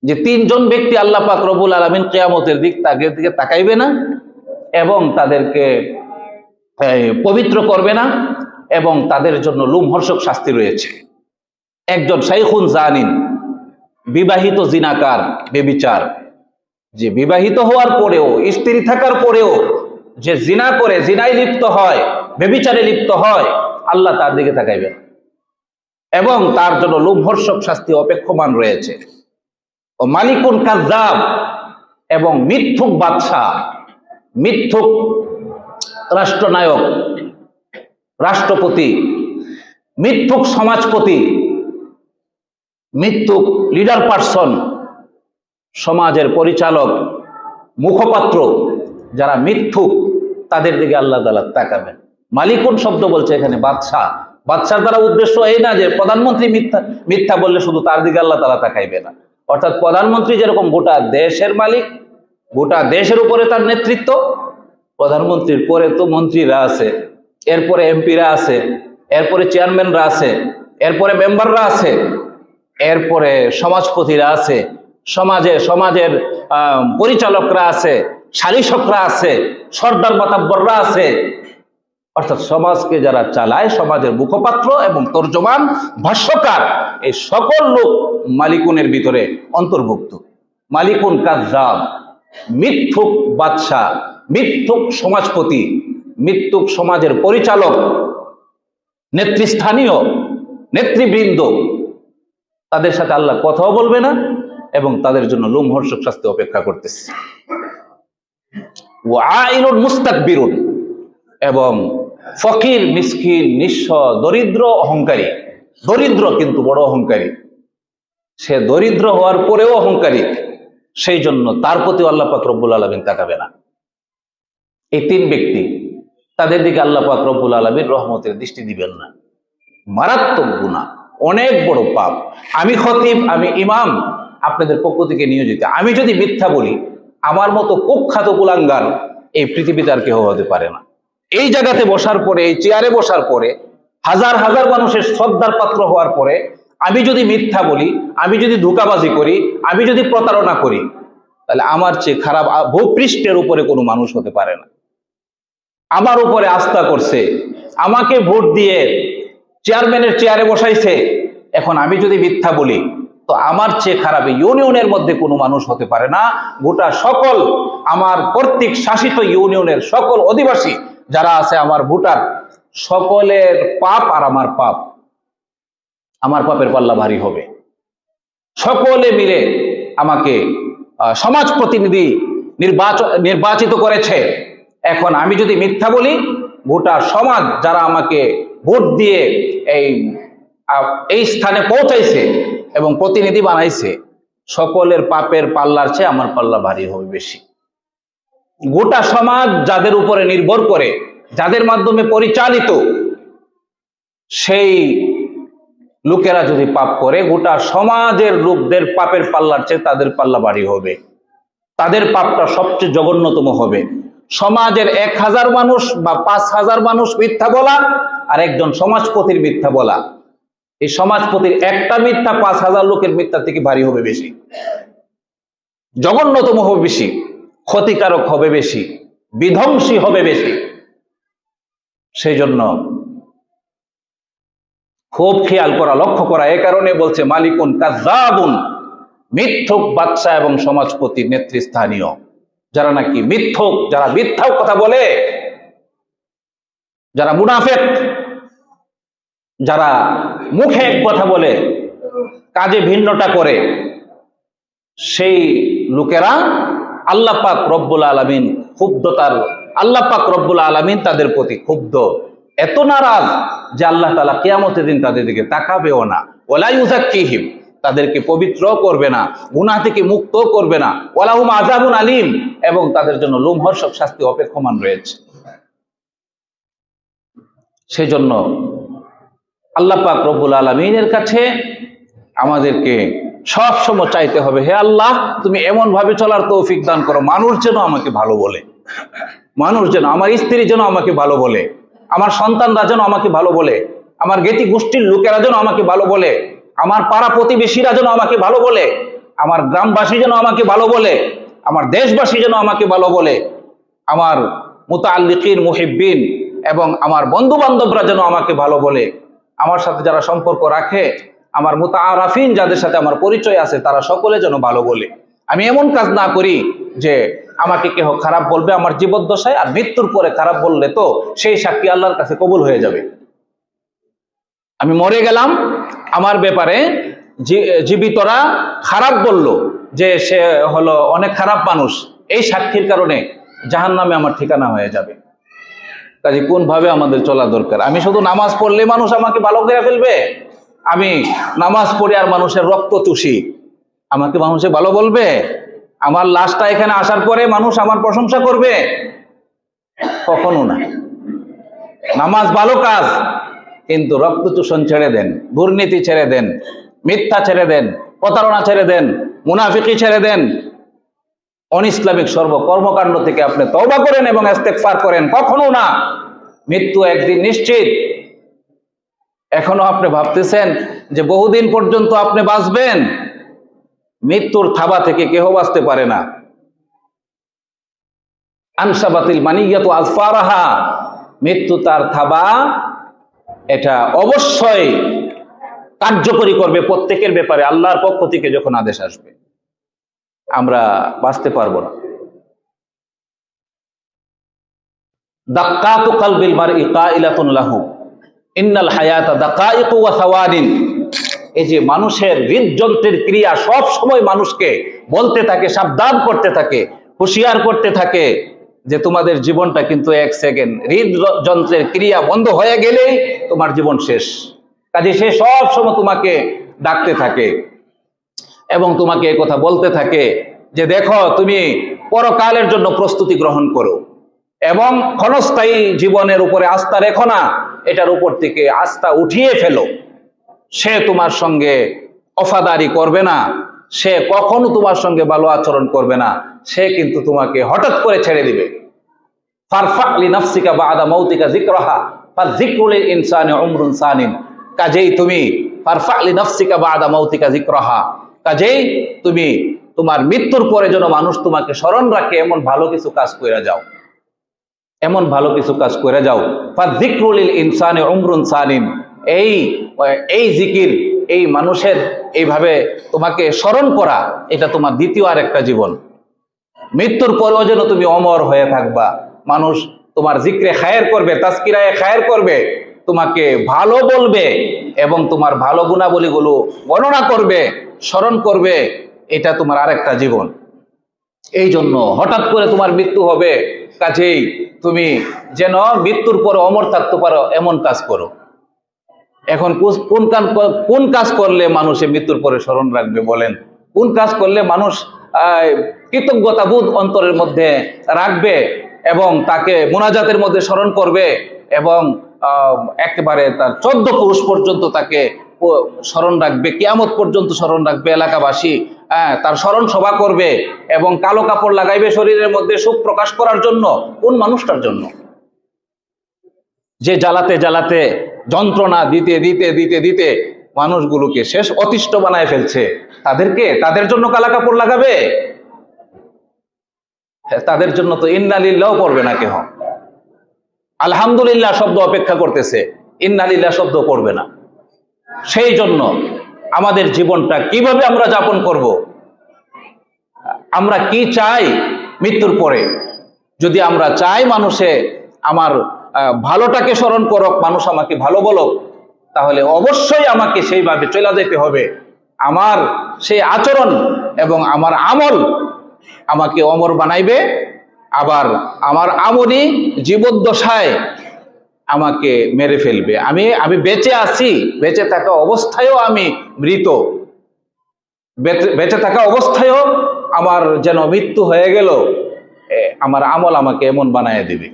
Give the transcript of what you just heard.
যে তিনজন ব্যক্তি আল্লাহ পাক রব্বুল আলামিন কিয়ামতের দিকে তাকাইবে না এবং তাদেরকে পবিত্র করবে না এবং তাদের জন্য লোমহর্ষক শাস্তি রয়েছে। একজন শাইখুন জানিন, বিবাহিত জিনাকার, বেবিচার, যে বিবাহিত হওয়ার পরেও, স্ত্রী থাকার পরেও যে জিনা করে, জিনায় লিপ্ত হয়, বেবিচারে লিপ্ত হয়, আল্লাহ তার দিকে তাকাইবেন এবং তার জন্য লোমহর্ষক শাস্তি অপেক্ষমান রয়েছে। ও মালিকুন কাযযাব, এবং মিথ্যুক বাদশা, মিথ্যুক রাষ্ট্রনায়ক, রাষ্ট্রপতি, মিথ্যুক সমাজপতি, মিথ্যুক লিডার পার্সন, সমাজের পরিচালক, মুখপাত্র, যারা মিথ্যুক, তাদের দিকে আল্লাহ তাআলা তাকাবেন। মালিকুন শব্দ বলছে এখানে বাদশা। বাদশার দ্বারা উদ্দেশ্য এই না যে প্রধানমন্ত্রী মিথ্যা বললে শুধু তার দিকে আল্লাহ তাআলা তাকাইবে না। অর্থাৎ প্রধানমন্ত্রী যেরকম গোটা দেশের মালিক, গোটা দেশের উপরে তার নেতৃত্ব, প্রধানমন্ত্রীর পরে তো মন্ত্রীরা আছে, এরপরে এমপিরা আছে, এরপরে চেয়ারম্যানরা আছে, এরপরে মেম্বাররা আছে, এরপরে সমাজপতিরা আছে, সমাজের পরিচালকরা আছে, শালিশকরা আছে, সর্দার মাতাব্বররা আছে। অর্থাৎ সমাজকে যারা চালায়, সমাজের মুখপাত্র এবং তর্জমান, ভাষ্যকার, এই সকল লোক মালিকুনের ভিতরে অন্তর্ভুক্ত। মালিকুন কাযযাব, মিথ্যুক বাদশা, মিথ্যুক সমাজপতি, মিথ্যুক সমাজের পরিচালক, নেতৃস্থানীয় নেতৃবৃন্দ, তাদের সাথে আল্লাহ কথাও বলবে না এবং তাদের জন্য লোমহর্ষক শাস্তি অপেক্ষা করতেছে। ওয়াইলুন মুস্তাকবিরুন, এবং ফকির, মিসকিন, নিঃস্ব, দরিদ্র, অহংকারী। দরিদ্র কিন্তু বড় অহংকারী, সে দরিদ্র হওয়ার পরেও অহংকারী, সেই জন্য তার প্রতি আল্লাহ পাক রব্বুল আলামিন তাকাবে না। এই তিন ব্যক্তি, তাদের দিকে আল্লাহ পাক রব্বুল আলামিন রহমতের দৃষ্টি দিবেন না। মারাত্মক গুনাহ, অনেক বড় পাপ। আমি খতিব, আমি ইমাম, আপনাদের পক্ষ থেকে নিয়োজিত, আমি যদি মিথ্যা বলি, আমার মতো কুখ্যাত কুলাঙ্গার এই পৃথিবীতে আর কেউ হতে পারে না। এই জায়গাতে বসার পরে, এই চেয়ারে বসার পরে, হাজার হাজার মানুষের শ্রদ্ধার পাত্র হওয়ার পরে আমি যদি মিথ্যা বলি, আমি যদি ধোঁকাবাজি করি, আমি যদি প্রতারণা করি, তাহলে আমার চেয়ে খারাপ ভূপৃষ্ঠের উপরে কোনো মানুষ হতে পারে না। আমার উপরে আস্থা করছে, আমাকে ভোট দিয়ে চেয়ারম্যানের চেয়ারে বসাইছে, এখন আমি যদি মিথ্যা বলি তো আমার চেয়ে খারাপ ইউনিয়নের মধ্যে কোনো মানুষ হতে পারে না। গোটা সকল আমার কর্তৃক শাসিত ইউনিয়নের সকল অধিবাসী যারা আছে, আমার ভোটার, সকলের পাপ আর আমার পাপ, আমার পাপের পাল্লা ভারী হবে। সকলে মিলে আমাকে সমাজ প্রতিনিধি নির্বাচিত করেছে। এখন আমি যদি মিথ্যা বলি, গোটা সমাজ যারা আমাকে ভোট দিয়ে এই স্থানে পৌঁছাইছে এবং প্রতিনিধি বানাইছে, সকলের পাপের পাল্লার চেয়ে আমার পাল্লা ভারী হবে বেশি। গোটা সমাজ যাদের উপরে নির্ভর করে, যাদের মাধ্যমে পরিচালিত, সেই লোকেরা যদি পাপ করে, গোটা সমাজের লোকদের পাপের পাল্লার চেয়ে তাদের পাল্লা ভারী হবে। তাদের পাপটা সবচেয়ে জঘন্যতম হবে। সমাজের 1000 মানুষ বা 5000 মানুষ মিথ্যা বলা আর একজন সমাজপতির মিথ্যা বলা, এই সমাজপতির একটা মিথ্যা 5000 লোকের মিথ্যা থেকে ভারী হবে বেশি, জঘন্যতম হবে বেশি, ক্ষতিকারক হবে বেশি, বিধ্বংসী হবে বেশি। সেই জন্য খুব খেয়াল করা, লক্ষ্য করা। এ কারণে বলছে মালিকুন কাযযাবুন, মিথ্যুক বাদশা এবং সমাজপতি, নেতৃস্থানীয়, যারা নাকি মিথ্যুক, যারা মিথ্যাও কথা বলে, যারা মুনাফিক, যারা মুখে এক কথা বলে কাজে ভিন্নটা করে, সেই লোকেরা আল্লাহ পাক রব্বুল আলামিন আল্লাহ পাক রব্বুল আলামিন তাদের প্রতি ক্ষুব্ধ, এত নারাজ যে আল্লাহ তাআলা কিয়ামতের দিন তাদের দিকে তাকাবেও না। ওয়ালা ইউযাক্কিহিম, তাদেরকে পবিত্র করবে না, গুনাহ থেকে মুক্ত করবে না। ওয়ালাহুম আযাবুন আলীম, এবং তাদের জন্য লোমহর্ষক শাস্তি অপেক্ষমান রয়েছে। সেই জন্য আল্লাহ পাক রব্বুল আলামিনের কাছে আমাদেরকে সব সময় চাইতে হবে, হে আল্লাহ, তুমি এমন ভাবে চলার তৌফিক দান করো, মানুষ যেন আমাকে ভালো বলে, মানুষ যেন, আমার স্ত্রী যেন আমাকে ভালো বলে, আমার সন্তানরা যেন আমাকে ভালো বলে, আমার জ্ঞাতি গোষ্ঠীর লোকেরা যেন আমাকে ভালো বলে, আমার পাড়া প্রতিবেশীরা যেন আমাকে ভালো বলে, আমার গ্রামবাসী যেন আমাকে ভালো বলে, আমার দেশবাসী যেন আমাকে ভালো বলে, আমার মুতাআল্লিকিন মুহিব্বিন এবং আমার বন্ধু বান্ধবরা যেন আমাকে ভালো বলে, আমার সাথে যারা সম্পর্ক রাখে, আমার মুতাআরাফিন যাদের সাথে আমার পরিচয় আছে তারা সকলে যেন ভালো বলে। আমি এমন কাজ না করি যে আমাকে কেহ খারাপ বলবে আমার জীবদ্দশায়, আর মৃত্যুর পরে খারাপ বললে তো সেই সাক্ষী আল্লাহর কাছে কবুল হয়ে যাবে। আমি মরে গেলাম, আমার ব্যাপারে জীবিতরা খারাপ বলল যে সে হলো অনেক খারাপ মানুষ, এই সাক্ষীর কারণে জাহান্নামে আমার ঠিকানা হয়ে যাবে। কাজে কোন ভাবে আমাদের চলা দরকার? আমি শুধু নামাজ পড়লে মানুষ আমাকে ভালো করে ফেলবে? আমি নামাজ পড়ি আর মানুষের রক্ত চুষি, আমাকে মানুষে ভালো বলবে? আমার লাশটা এখানে আসার পরে মানুষ আমার প্রশংসা করবে? কখনো না। নামাজ ভালো কাজ, কিন্তু রক্ত চূষণ ছেড়ে দেন, দুর্নীতি ছেড়ে দেন, মিথ্যা ছেড়ে দেন, প্রতারণা ছেড়ে দেন, মুনাফিকি ছেড়ে দেন, অন ইসলামিক সর্ব কর্মকাণ্ড থেকে আপনি তওবা করেন এবং ইস্তেগফার করেন। কখনো না। মৃত্যু একদিন নিশ্চিত। এখনো আপনি ভাবতেছেন যে বহুদিন পর্যন্ত আপনি বাঁচবেন, মৃত্যুর থাবা থেকে কেহ বাঁচতে পারে না। আনসাবাতিল মানিয়াতু আজফারাহা, মৃত্যু তার থাবা এটা অবশ্যই কার্যকরী করবে প্রত্যেকের ব্যাপারে আল্লাহর পক্ষ থেকে যখন আদেশ আসবে। আমরা বাঁচতে পারবো না। দাক্কাতু কলবিল মারই কাইলাতুন লাহু ইন্নাল হায়াতা দাকাইকু ওয়া সাওয়াদিন। এই যে মানুষের হৃদযন্ত্রের ক্রিয়া সব সময় মানুষকে বলতে থাকে, সাবধান করতে থাকে, হুঁশিয়ার করতে থাকে যে তোমাদের জীবনটা কিন্তু এক সেকেন্ড। হৃদযন্ত্রের ক্রিয়া বন্ধ হয়ে গেলেই তোমার জীবন শেষ। কাজে সে সব সময় তোমাকে ডাকতে থাকে এবং তোমাকে এই কথা বলতে থাকে যে দেখো তুমি পরকালের জন্য প্রস্তুতি গ্রহণ করো এবং ক্ষণস্থায়ী জীবনের উপরে আস্থা রেখো না, এটার উপর থেকে আস্থা উঠিয়ে ফেলো। সে তোমার সঙ্গে ওফাদারি করবে না, সে কখনো তোমার সঙ্গে ভালো আচরণ করবে না, সে কিন্তু তোমাকে হঠাৎ করে ছেড়ে দিবে। ফারফা লিনাফসিকা বাদা মাউতিকা যিকরাহা ফাযিকরুল ইনসানি উমরুন সানিন। কাজেই তুমি ফারফা লিনাফসিকা বাদা মাউতিকা যিকরাহা, কাজেই তুমি তোমার মৃত্যুর পরে যেন মানুষ তোমাকে স্মরণ রাখে এমন ভালো কিছু কাজ করে যাও, এমন ভালো কিছু কাজ করে যাও। ফাযিকরুল ইনসানি উমরুন সানিন, এই জিকির, এই মানুষের এইভাবে তোমাকে স্মরণ করা, এটা তোমার দ্বিতীয় আর একটা জীবন। মৃত্যুর পরেও যেন তুমি অমর হয়ে থাকবা। মানুষ তোমার জিক্রে খায়ের করবে, তাজকিরায়ে খায়ের করবে, তোমাকে ভালো বলবে এবং তোমার ভালো গুণাবলীগুলো গণনা করবে, স্মরণ করবে, এটা তোমার আরেকটা জীবন। এই জন্য হঠাৎ করে তোমার মৃত্যু হবে, কাজেই তুমি যেন মৃত্যুর পরে অমর থাকতে পারো এমন কাজ করো। এখন কোন কাজ করলে মানুষে মৃত্যুর পরে স্মরণ রাখবে বলেন? কোন কাজ করলে মানুষ কৃতজ্ঞতাবোধ অন্তরের মধ্যে রাখবে এবং তাকে মুনাজাতের মধ্যে স্মরণ করবে এবং একেবারে তার 14 পুরুষ পর্যন্ত তাকে স্মরণ রাখবে, কিয়ামত পর্যন্ত স্মরণ রাখবে এলাকাবাসী, তার স্মরণ সভা করবে এবং কালো কাপড় লাগাইবে শরীরের মধ্যে সুখ প্রকাশ করার জন্য? কোন মানুষটার জন্য? যে জ্বালাতে জ্বালাতে, যন্ত্রণা দিতে দিতে দিতে দিতে মানুষগুলোকে শেষ অতিষ্ঠ বানায় ফেলছে, তাদের জন্য কালা কাপড় লাগাবে? তাদের জন্য তো ইন্না লিল্লাহ পড়বে না কেহ। আলহামদুলিল্লাহ শব্দ অপেক্ষা করতেছে, ইন্না লিল্লাহ শব্দ পড়বে না। সেই জন্য আমাদের জীবনটা কিভাবে আমরা যাপন করব? আমরা কি চাই মৃত্যুর পরে? যদি আমরা চাই মানুষে আমার ভালোটাকে স্মরণ করুক, মানুষ আমাকে ভালো বলুক, তাহলে অবশ্যই আমাকে সেইভাবে চলে যেতে হবে। আমার সেই আচরণ এবং আমার আমল আমাকে অমর বানাইবে, আবার আমার আমলই জীবদ্দশায় আমাকে মেরে ফেলবে। আমি বেঁচে আছি, বেঁচে থাকা অবস্থায়ও আমি মৃত, বেঁচে থাকা অবস্থায়ও আমার যেন মৃত্যু হয়ে গেল, আমার আমল আমাকে এমন বানায় দিবে।